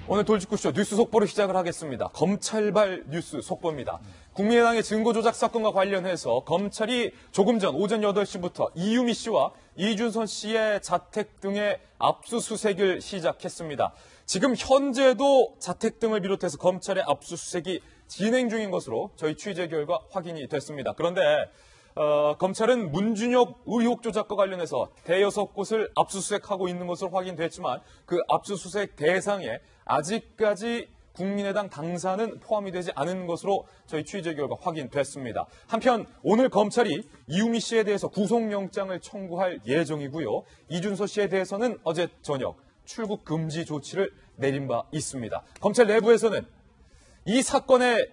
오늘 돌직구쇼 뉴스 속보를 시작을 하겠습니다. 검찰발 뉴스 속보입니다. 국민의당의 증거조작 사건과 관련해서 검찰이 조금 전 오전 8시부터 이유미 씨와 이준선 씨의 자택 등의 압수수색을 시작했습니다. 지금 현재도 자택 등을 비롯해서 검찰의 압수수색이 진행 중인 것으로 저희 취재 결과 확인이 됐습니다. 그런데 검찰은 문준혁 의혹 조작과 관련해서 대여섯 곳을 압수수색하고 있는 것으로 확인됐지만 그 압수수색 대상에 아직까지 국민의당 당사는 포함이 되지 않은 것으로 저희 취재 결과 확인됐습니다. 한편 오늘 검찰이 이유미 씨에 대해서 구속영장을 청구할 예정이고요. 이준서 씨에 대해서는 어제 저녁 출국 금지 조치를 내린 바 있습니다. 검찰 내부에서는 이 사건의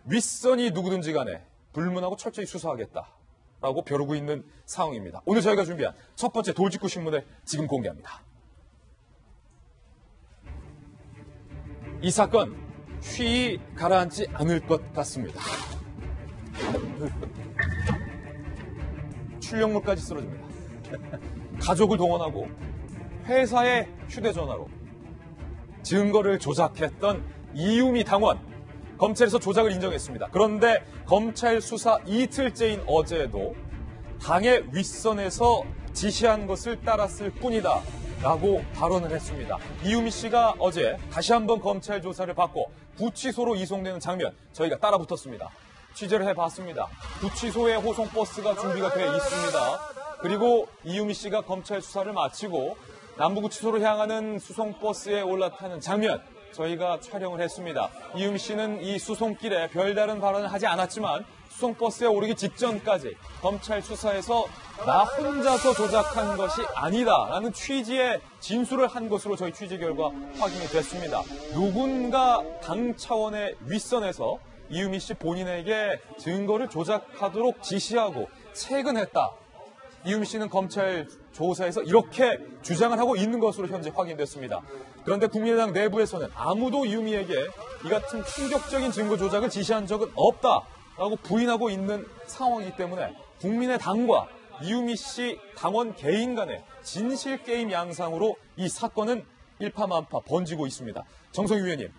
윗선이 누구든지 간에 불문하고 철저히 수사하겠다라고 벼르고 있는 상황입니다. 오늘 저희가 준비한 첫 번째 돌직구 신문을 지금 공개합니다. 이 사건 쉬이 가라앉지 않을 것 같습니다. 출력물까지 쓰러집니다. 가족을 동원하고 회사의 휴대전화로 증거를 조작했던 이유미 당원, 검찰에서 조작을 인정했습니다. 그런데 검찰 수사 이틀째인 어제도 당의 윗선에서 지시한 것을 따랐을 뿐이다 라고 발언을 했습니다. 이유미 씨가 어제 다시 한번 검찰 조사를 받고 구치소로 이송되는 장면 저희가 따라 붙었습니다. 취재를 해봤습니다. 구치소에 호송버스가 준비가 되어 있습니다. 그리고 이유미 씨가 검찰 수사를 마치고 남부구치소로 향하는 수송버스에 올라타는 장면 저희가 촬영을 했습니다. 이유미 씨는 이 수송길에 별다른 발언을 하지 않았지만 수송버스에 오르기 직전까지 검찰 수사에서 나 혼자서 조작한 것이 아니다라는 취지의 진술을 한 것으로 저희 취재 결과 확인이 됐습니다. 누군가 당 차원의 윗선에서 이유미 씨 본인에게 증거를 조작하도록 지시하고 채근했다. 이유미 씨는 검찰 조사에서 이렇게 주장을 하고 있는 것으로 현재 확인됐습니다. 그런데 국민의당 내부에서는 아무도 이유미에게 이 같은 충격적인 증거 조작을 지시한 적은 없다라고 부인하고 있는 상황이기 때문에 국민의당과 이유미 씨 당원 개인 간의 진실 게임 양상으로 이 사건은 일파만파 번지고 있습니다. 정성희 위원님,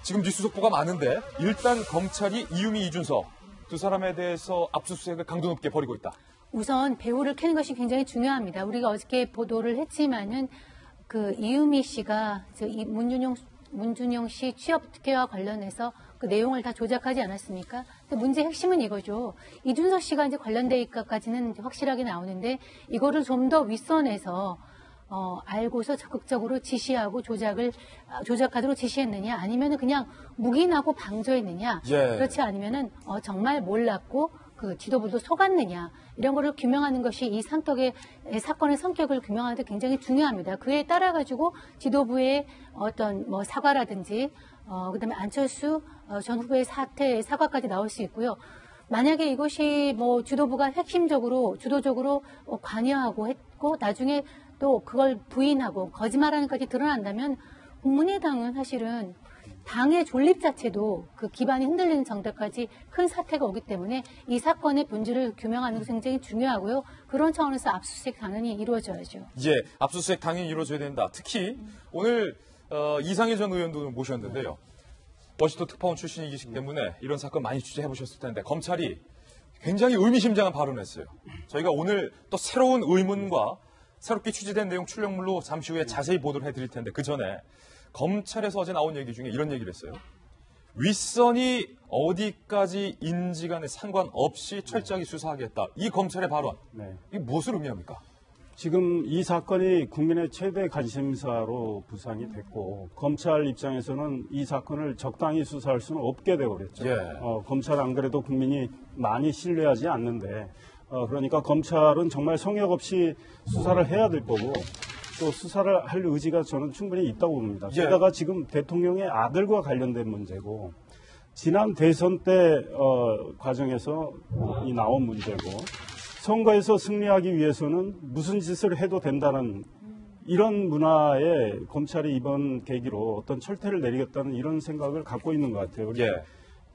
지금 뉴스 속보가 많은데 일단 검찰이 이유미, 이준서 두 사람에 대해서 압수수색을 강도 높게 벌이고 있다. 우선 배후를 캐는 것이 굉장히 중요합니다. 우리가 어저께 보도를 했지만은 그 이유미 씨가 문준용 씨 취업 특혜와 관련해서 그 내용을 다 조작하지 않았습니까? 근데 문제 핵심은 이거죠. 이준서 씨가 이제 관련돼 있까지는 확실하게 나오는데 이거를 좀 더 윗선에서 알고서 적극적으로 지시하고 조작하도록 지시했느냐, 아니면은 그냥 묵인하고 방조했느냐, 그렇지 않으면은 정말 몰랐고 그 지도부도 속았느냐, 이런 거를 규명하는 것이 이 사건의 성격을 규명하는 데 굉장히 중요합니다. 그에 따라 가지고 지도부의 어떤 사과라든지 그다음에 안철수 전 후보의 사과까지 나올 수 있고요. 만약에 이것이 지도부가 주도적으로 관여하고 했고 나중에 또 그걸 부인하고 거짓말하는 것까지 드러난다면 국민의당은 사실은 당의 존립 자체도 그 기반이 흔들리는 정도까지 큰 사태가 오기 때문에 이 사건의 본질을 규명하는 것이 굉장히 중요하고요. 그런 차원에서 압수수색 당연히 이루어져야죠. 예, 압수수색 당연히 이루어져야 된다. 특히 오늘 이상일 전 의원도 모셨는데요. 워싱턴 특파원 출신이기 때문에 이런 사건 많이 취재해보셨을 텐데 검찰이 굉장히 의미심장한 발언을 했어요. 저희가 오늘 또 새로운 의문과 새롭게 취재된 내용 출력물로 잠시 후에 자세히 보도를 해드릴 텐데 그 전에 검찰에서 어제 나온 얘기 중에 이런 얘기를 했어요. 윗선이 어디까지인지 간에 상관없이 철저하게 수사하겠다. 이 검찰의 발언, 이게 무엇을 의미합니까? 지금 이 사건이 국민의 최대 관심사로 부상이 됐고 검찰 입장에서는 이 사건을 적당히 수사할 수는 없게 되어버렸죠. 검찰 안 그래도 국민이 많이 신뢰하지 않는데 그러니까 검찰은 정말 성역 없이 수사를 해야 될 거고 또 수사를 할 의지가 저는 충분히 있다고 봅니다. 게다가 지금 대통령의 아들과 관련된 문제고 지난 대선 때 과정에서 나온 문제고 선거에서 승리하기 위해서는 무슨 짓을 해도 된다는 이런 문화에 검찰이 이번 계기로 어떤 철퇴를 내리겠다는 이런 생각을 갖고 있는 것 같아요.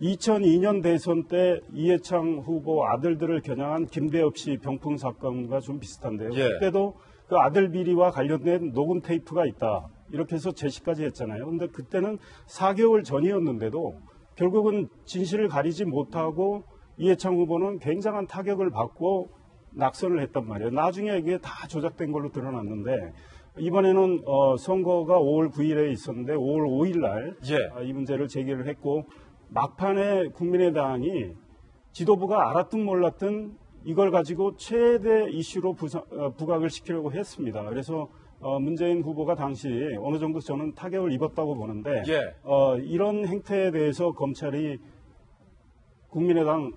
2002년 대선 때 이해창 후보 아들들을 겨냥한 김대엽 씨 병풍 사건과 좀 비슷한데요. 그때도 그 아들 비리와 관련된 녹음 테이프가 있다. 이렇게 해서 제시까지 했잖아요. 근데 그때는 4개월 전이었는데도 결국은 진실을 가리지 못하고 이해창 후보는 굉장한 타격을 받고 낙선을 했단 말이에요. 나중에 이게 다 조작된 걸로 드러났는데 이번에는 선거가 5월 9일에 있었는데 5월 5일 날 이 문제를 제기를 했고 막판에 국민의당이 지도부가 알았든 몰랐든 이걸 가지고 최대 이슈로 부각을 시키려고 했습니다. 그래서 문재인 후보가 당시 어느 정도 저는 타격을 입었다고 보는데 이런 행태에 대해서 검찰이 국민의당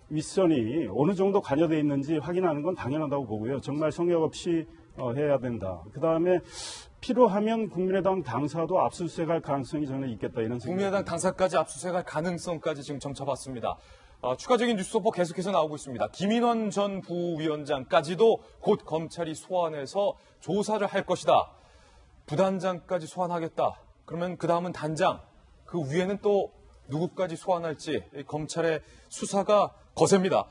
윗선이 어느 정도 관여되어 있는지 확인하는 건 당연하다고 보고요. 정말 성역 없이 해야 된다. 그다음에 필요하면 국민의당 당사도 압수수색할 가능성이 저는 있겠다 이런 생각입니다. 국민의당 당사까지 압수수색할 가능성까지 지금 점쳐봤습니다. 추가적인 뉴스 속보 계속해서 나오고 있습니다. 김인원 전 부위원장까지도 곧 검찰이 소환해서 조사를 할 것이다. 부단장까지 소환하겠다. 그러면 그 다음은 단장, 그 위에는 또 누구까지 소환할지 검찰의 수사가 거셉니다.